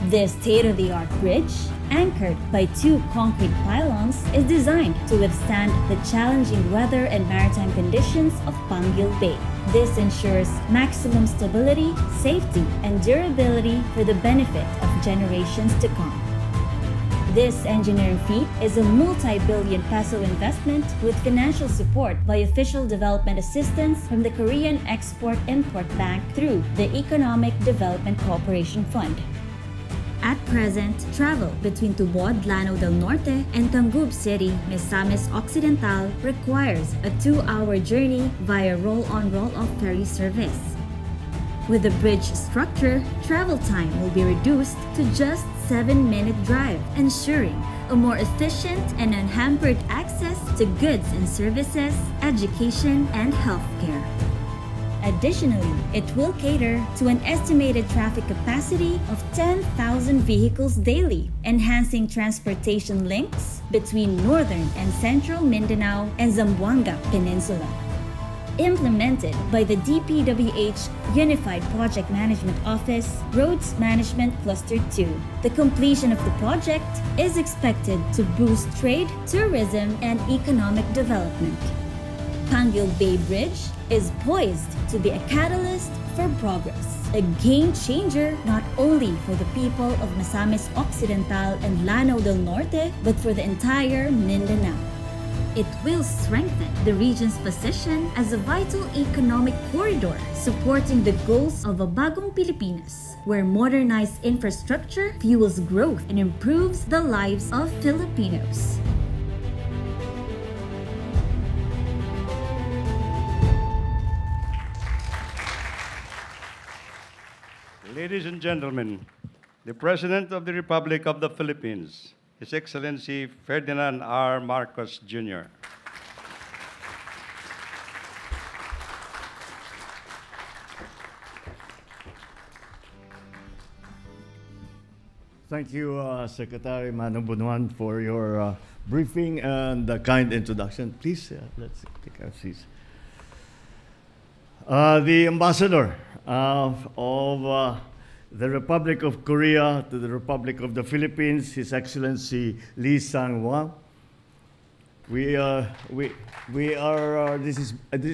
This state-of-the-art bridge, anchored by two concrete pylons, is designed to withstand the challenging weather and maritime conditions of Panguil Bay. This ensures maximum stability, safety, and durability for the benefit of generations to come. This engineering feat is a multi-billion peso investment with financial support by official development assistance from the Korean Export-Import Bank through the Economic Development Cooperation Fund. At present, travel between Tubod, Lanao del Norte, and Tangub City, Misamis Occidental requires a 2-hour journey via roll-on roll-off ferry service. With the bridge structure, travel time will be reduced to just 7-minute drive, ensuring a more efficient and unhampered access to goods and services, education, and healthcare. Additionally, it will cater to an estimated traffic capacity of 10,000 vehicles daily, enhancing transportation links between northern and central Mindanao and Zamboanga Peninsula. Implemented by the DPWH Unified Project Management Office, Roads Management Cluster 2, the completion of the project is expected to boost trade, tourism, and economic development. Panguil Bay Bridge is poised to be a catalyst for progress, a game changer not only for the people of Misamis Occidental and Lanao del Norte, but for the entire Mindanao. It will strengthen the region's position as a vital economic corridor, supporting the goals of a bagong Pilipinas, where modernized infrastructure fuels growth and improves the lives of Filipinos.
Ladies and gentlemen, the President of the Republic of the Philippines, His Excellency Ferdinand R. Marcos Jr.
Thank you, Secretary Manu Bunuan, for your briefing and the kind introduction. Please, let's take our seats. The Ambassador of the Republic of Korea to the Republic of the Philippines, His Excellency Lee Sang-hwa, This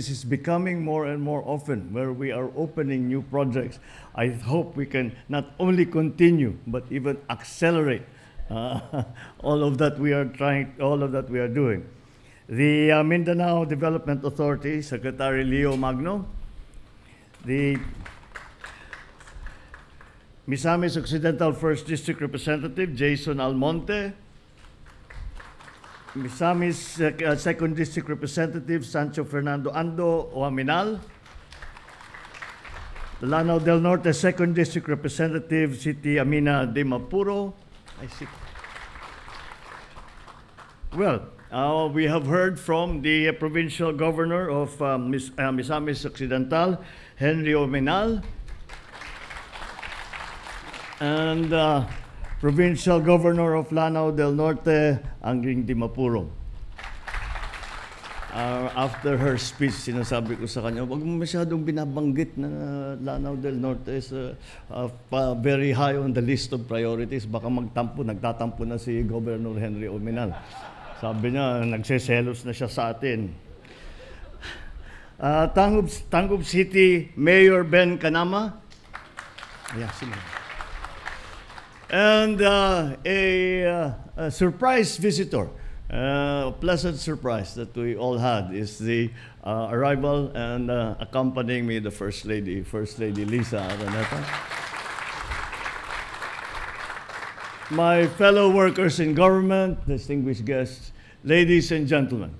is becoming more and more often where we are opening new projects. I hope we can not only continue but even accelerate all of that we are doing. The Mindanao Development Authority, Secretary Leo Magno, the Misamis Occidental 1st District Representative Jason Almonte, Misamis 2nd District Representative Sancho Fernando Ando Oaminal, the Lanao del Norte 2nd District Representative Siti Amina de Mapuro. I see. Well, we have heard from the Provincial Governor of Misamis Occidental, Henry Omenal, and Provincial Governor of Lanao del Norte, Angling Di Mapuro. After her speech, sinasabi ko sa kanya, wag mo masyadong binabanggit na Lanao del Norte is very high on the list of priorities. Baka nagtatampo na si Governor Henry Omenal. Sabi niya, nagseselos na siya sa atin. Tangub City Mayor Ben Kanama. Yeah, sila. And a surprise visitor, a pleasant surprise that we all had is the arrival and accompanying me, the First Lady Lisa Araneta. My fellow workers in government, distinguished guests, ladies and gentlemen.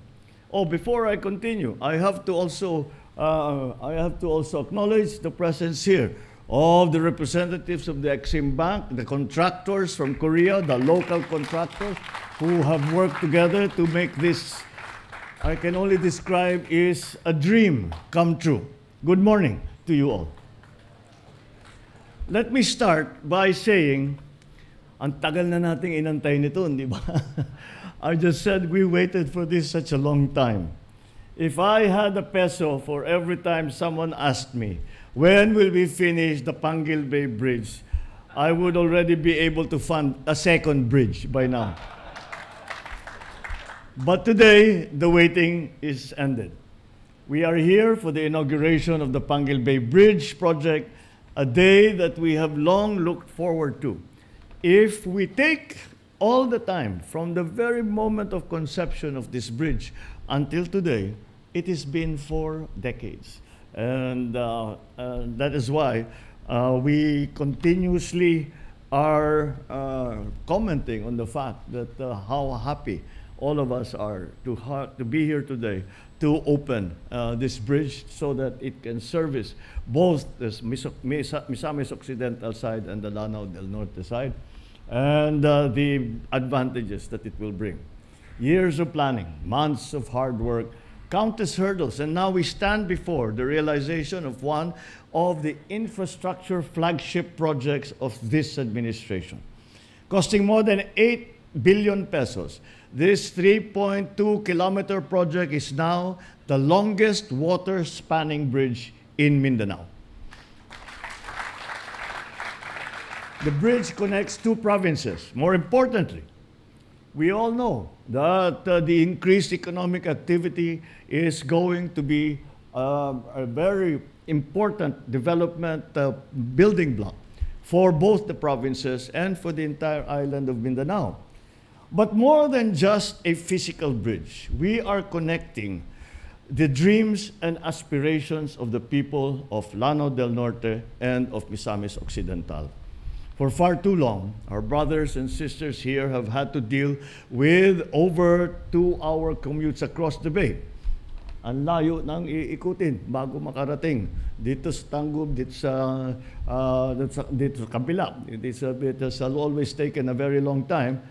Oh, before I continue, I have to also acknowledge the presence here of the representatives of the Exim Bank, the contractors from Korea, the local contractors who have worked together to make this, I can only describe, is a dream come true. Good morning to you all. Let me start by saying, ang tagal na nating inantay nito, di ba? I just said we waited for this such a long time. If I had a peso for every time someone asked me, when will we finish the Panguil Bay Bridge, I would already be able to fund a second bridge by now. But today, the waiting is ended. We are here for the inauguration of the Panguil Bay Bridge Project, a day that we have long looked forward to. If we take all the time from the very moment of conception of this bridge until today, it has been 4 decades. And that is why we continuously are commenting on the fact that how happy all of us are to be here today to open this bridge so that it can service both the Misamis Occidental side and the Lanao del Norte side, and the advantages that it will bring. Years of planning, months of hard work, countless hurdles, and now we stand before the realization of one of the infrastructure flagship projects of this administration. Costing more than 8 billion pesos, this 3.2-kilometer project is now the longest water-spanning bridge in Mindanao. The bridge connects 2 provinces. More importantly, we all know that the increased economic activity is going to be a very important development building block for both the provinces and for the entire island of Mindanao. But more than just a physical bridge, we are connecting the dreams and aspirations of the people of Lanao del Norte and of Misamis Occidental. For far too long, our brothers and sisters here have had to deal with over 2-hour commutes across the bay. Ang layo nang iikutin bago makarating dito sa Tangub, dito sa kabila. It has always taken a very long time.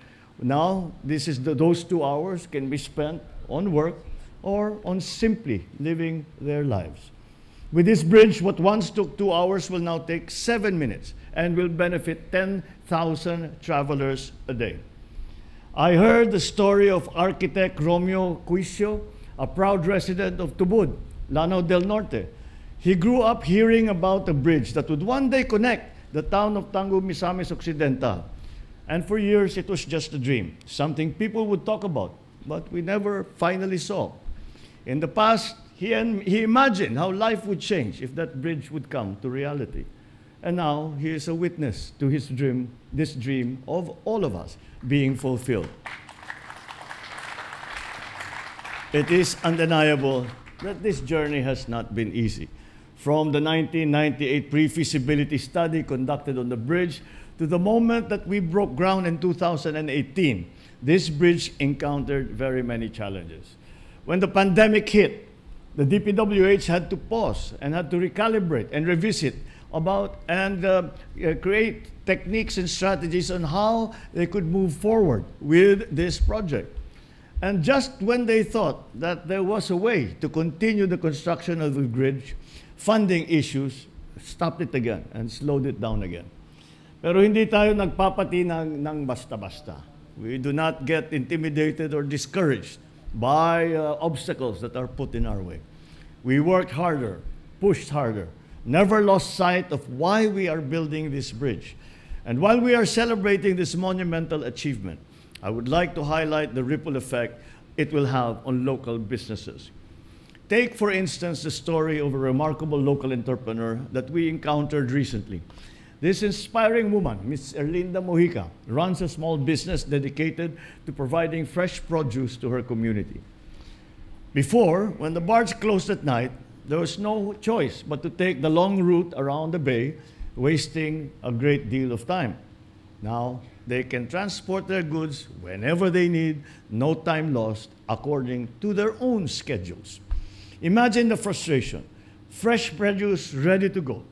Now, those 2 hours can be spent on work or on simply living their lives. With this bridge, what once took 2 hours will now take 7 minutes and will benefit 10,000 travelers a day. I heard the story of architect Romeo Quisio, a proud resident of Tubod, Lanao del Norte. He grew up hearing about a bridge that would one day connect the town of Tangub, Misamis Occidental. And for years, it was just a dream, something people would talk about, but we never finally saw. In the past, he imagined how life would change if that bridge would come to reality. And now he is a witness to his dream, this dream of all of us being fulfilled. It is undeniable that this journey has not been easy. From the 1998 pre-feasibility study conducted on the bridge to the moment that we broke ground in 2018, this bridge encountered very many challenges. When the pandemic hit, the DPWH had to pause and had to recalibrate and revisit about and create techniques and strategies on how they could move forward with this project. And just when they thought that there was a way to continue the construction of the bridge, funding issues stopped it again and slowed it down again. Pero hindi tayo nagpapati ng basta-basta. We do not get intimidated or discouraged by obstacles that are put in our way. We worked harder, pushed harder, never lost sight of why we are building this bridge. And while we are celebrating this monumental achievement, I would like to highlight the ripple effect it will have on local businesses. Take, for instance, the story of a remarkable local entrepreneur that we encountered recently. This inspiring woman, Ms. Erlinda Mojica, runs a small business dedicated to providing fresh produce to her community. Before, when the barge closed at night, there was no choice but to take the long route around the bay, wasting a great deal of time. Now, they can transport their goods whenever they need, no time lost, according to their own schedules. Imagine the frustration. Fresh produce ready to go.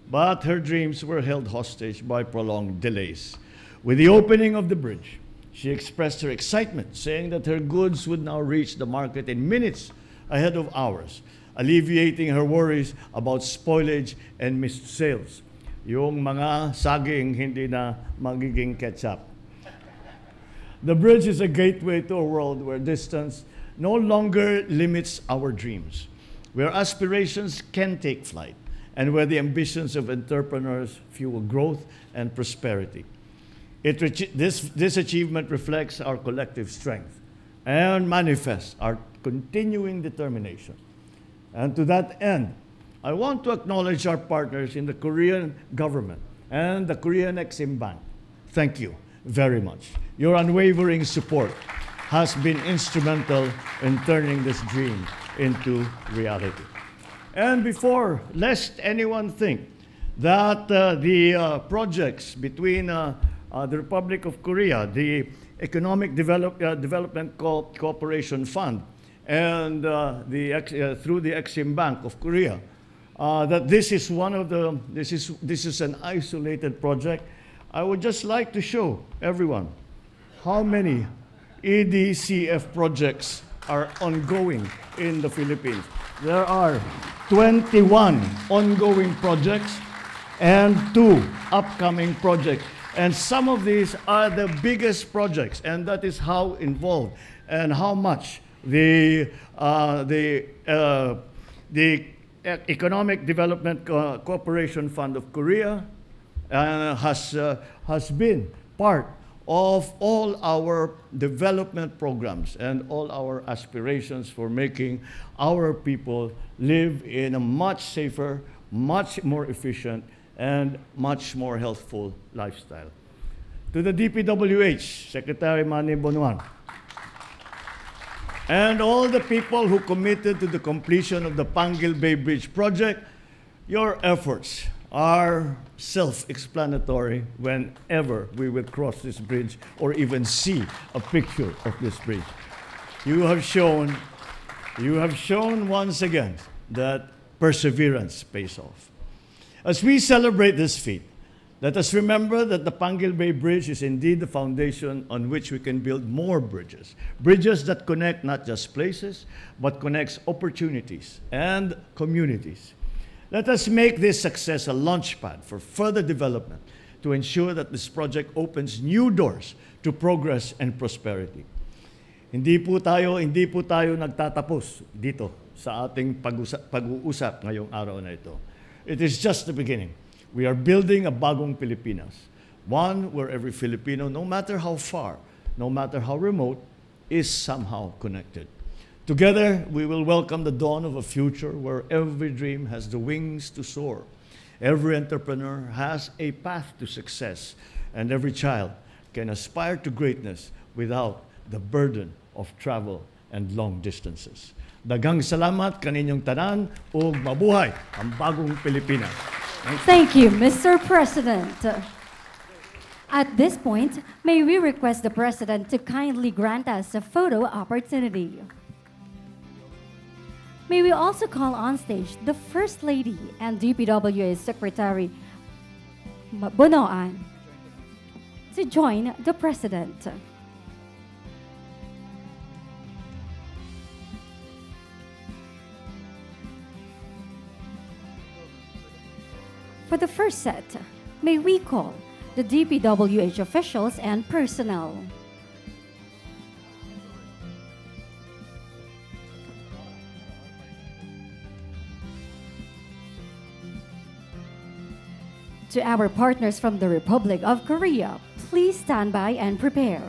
But her dreams were held hostage by prolonged delays. With the opening of the bridge, she expressed her excitement, saying that her goods would now reach the market in minutes ahead of hours, alleviating her worries about spoilage and missed sales. Yung mga saging hindi na magiging ketchup. The bridge is a gateway to a world where distance no longer limits our dreams, where aspirations can take flight, and where the ambitions of entrepreneurs fuel growth and prosperity. This achievement reflects our collective strength and manifests our continuing determination. And to that end, I want to acknowledge our partners in the Korean government and the Korean Exim Bank. Thank you very much. Your unwavering support has been instrumental in turning this dream into reality. And before, lest anyone think that the projects between the Republic of Korea, the Economic Development Cooperation Fund, and through the Exim Bank of Korea, that this is one of the, this is an isolated project. I would just like to show everyone how many EDCF projects are ongoing in the Philippines. There are 21 ongoing projects and 2 upcoming projects. And some of these are the biggest projects, and that is how involved and how much the Economic Development Cooperation Fund of Korea has been part of all our development programs and all our aspirations for making our people live in a much safer, much more efficient, and much more healthful lifestyle. To the DPWH, Secretary Manny Bonuan, and all the people who committed to the completion of the Panguil Bay Bridge Project, your efforts are self-explanatory whenever we will cross this bridge or even see a picture of this bridge. You have shown once again that perseverance pays off. As we celebrate this feat, let us remember that the Panguil Bay Bridge is indeed the foundation on which we can build more bridges. Bridges that connect not just places, but connects opportunities and communities. Let us make this success a launchpad for further development to ensure that this project opens new doors to progress and prosperity. Hindi po tayo nagtatapos dito sa ating pag-uusap ngayong araw na ito. It is just the beginning. We are building a bagong Pilipinas, one where every Filipino, no matter how far, no matter how remote, is somehow connected. Together, we will welcome the dawn of a future where every dream has the wings to soar. Every entrepreneur has a path to success, and every child can aspire to greatness without the burden of travel and long distances. Daghang salamat kaninyong tanan ug mabuhay ang bagong Pilipinas.
Thank you, Mr. President. At this point, may we request the President to kindly grant us a photo opportunity. May we also call on stage the First Lady and DPWA Secretary Bonoan to join the President. For the first set, may we call the DPWH officials and personnel. To our partners from the Republic of Korea, please stand by and prepare.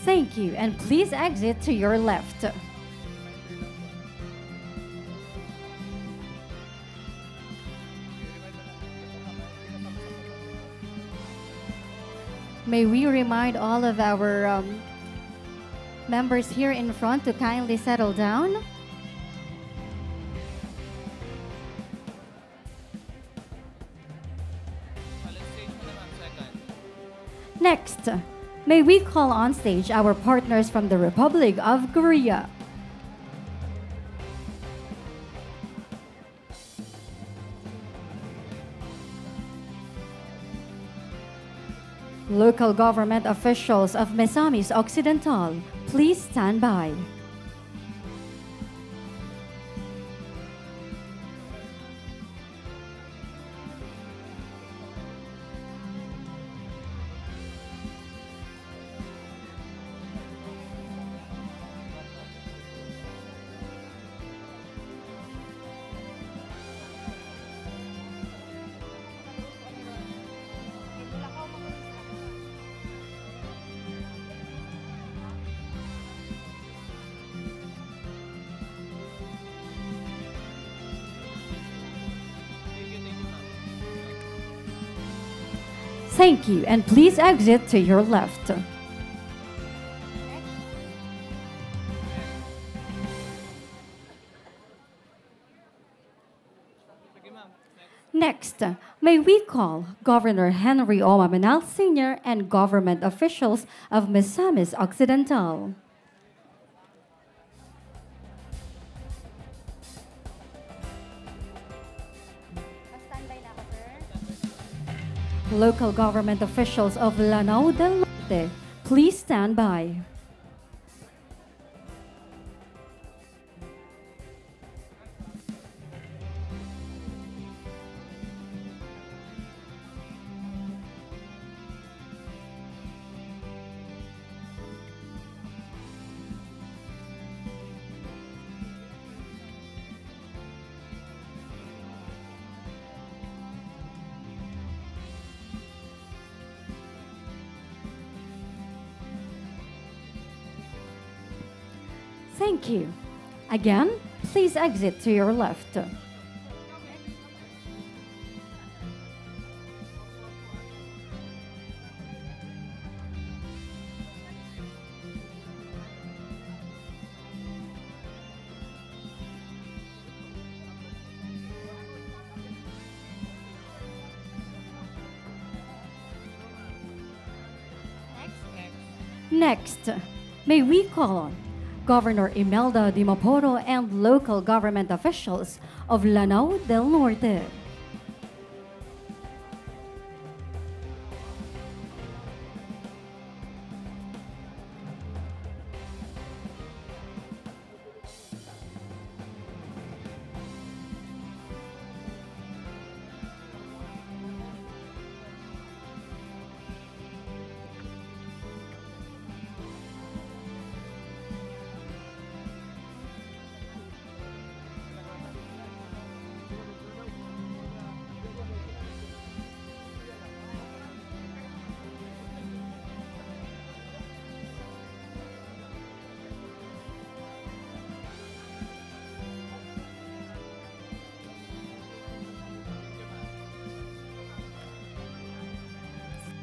Thank you, and please exit to your left. May we remind all of our members here in front to kindly settle down. Next, may we call on stage our partners from the Republic of Korea. Local government officials of Misamis Occidental, please stand by. Thank you, and please exit to your left. Next, may we call Governor Henry O. Maminal Sr. and government officials of Misamis Occidental. Local government officials of Lanao del Norte, please stand by. Thank you. Again, please exit to your left. Next, may we call on Governor Imelda Dimaporo and local government officials of Lanao del Norte.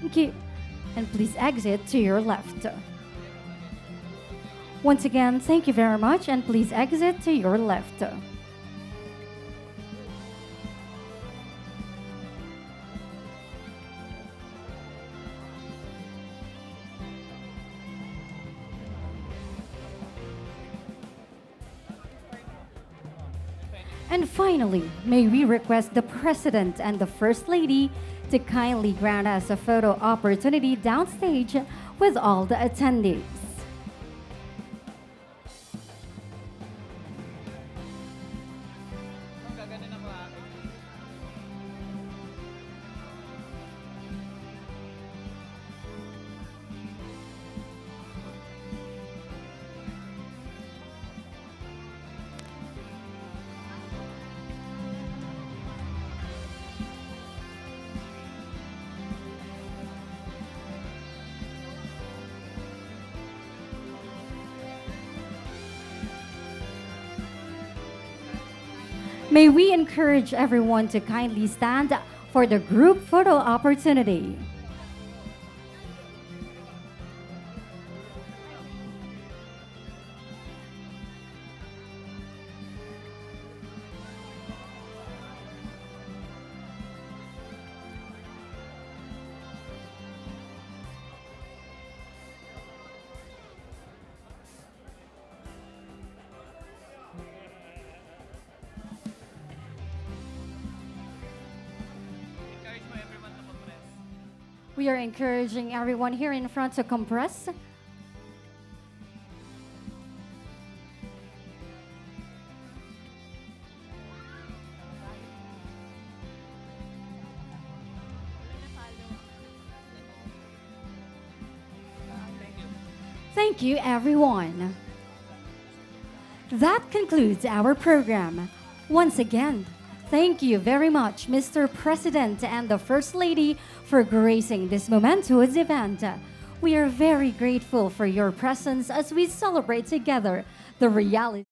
Thank you. And please exit to your left. Once again, thank you very much, and please exit to your left. And finally, may we request the President and the First Lady to kindly grant us a photo opportunity downstage with all the attendees. May we encourage everyone to kindly stand for the group photo opportunity. We are encouraging everyone here in front to compress. Thank you, everyone. That concludes our program. Once again, thank you very much, Mr. President and the First Lady, for gracing this momentous event. We are very grateful for your presence as we celebrate together the reality